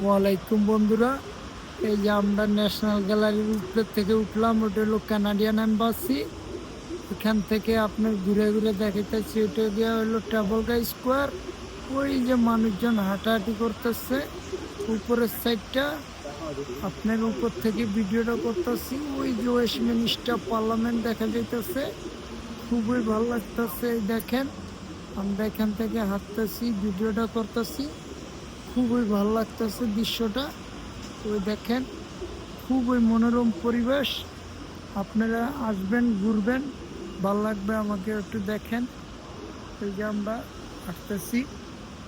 ওয়ালাইকুম বন্ধুরা, এই যে আমরা ন্যাশনাল গ্যালারির উপর থেকে উঠলাম। ওটা হলো কানাডিয়ান এম্বাসি। এখান থেকে আপনার ঘুরে ঘুরে দেখাইতেছি, ওটা গিয়ে হলো ট্রাফলগার স্কোয়ার। ওই যে মানুষজন হাঁটাহাঁটি করতেছে উপরের সাইডটা, আপনার উপর থেকে ভিডিওটা করতেছি। ওই যে ওয়েস্টমিনিস্টার পার্লামেন্ট দেখা যাইতেছে, খুবই ভালো লাগতেছে। দেখেন, আমরা এখান থেকে হাঁটতেছি, ভিডিওটা করতেছি, খুবই ভালো লাগতেছে দৃশ্যটা। ওই দেখেন, খুবই মনোরম পরিবেশ। আপনারা আসবেন, ঘুরবেন, ভালো লাগবে। আমাকে একটু দেখেন, এই যে আমরা আসতেছি,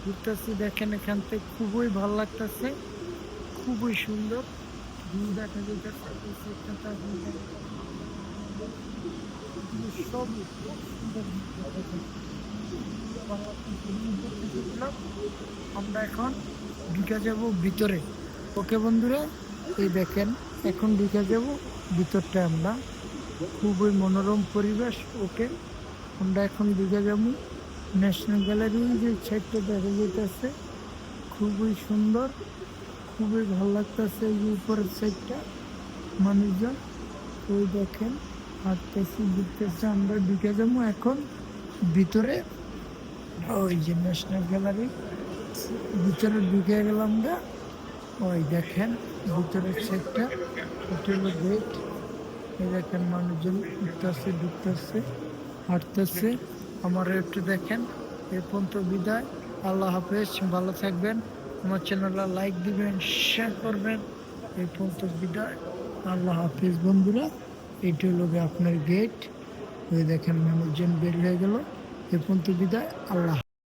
ঘুরতেছি। দেখেন, এখান থেকে খুবই ভালো লাগতেছে, খুবই সুন্দর ভিউ দেখা যাইতেছে। সবই খুব সুন্দর view দেখা যাইতেছে। আমরা এখন ঢুকে যাব ভিতরে। ওকে বন্ধুরা, এই দেখেন, এখন ঢুকে যাব ভিতরটা আমরা। খুবই মনোরম পরিবেশ। ওকে, আমরা এখন ঢুকে যাব ন্যাশনাল গ্যালারি। যে সাইডটা দেখা যেতেছে, খুবই সুন্দর, খুবই ভালো লাগতেছে। এই যে উপরের সাইডটা মানুষজন, ওই দেখেন, হাঁটতেছি, ঘুরতেছে। আমরা ঢুকে যাবো এখন ভিতরে। ওই যে ন্যাশনাল গ্যালারি, ভিতরে ঢুকে গেলাম আমরা। ওই দেখেন ভিতরের সাইডটা, এটা হলো গেট। এই দেখেন মানুষজন উঠতেছে, ঢুকতেছে, হাঁটতেছে। আমার একটু দেখেন। এ পর্যন্ত বিদায়। আল্লাহ হাফেজ, ভালো থাকবেন। আমার চ্যানেলটা লাইক দিবেন, শেয়ার করবেন। এই পর্যন্ত বিদায়, আল্লাহ হাফেজ বন্ধুরা। এইটা হলো আপনার গেট। ওই দেখেন মানুষজন বের হয়ে গেল। এ পর্যন্ত বিদায়, আল্লাহ।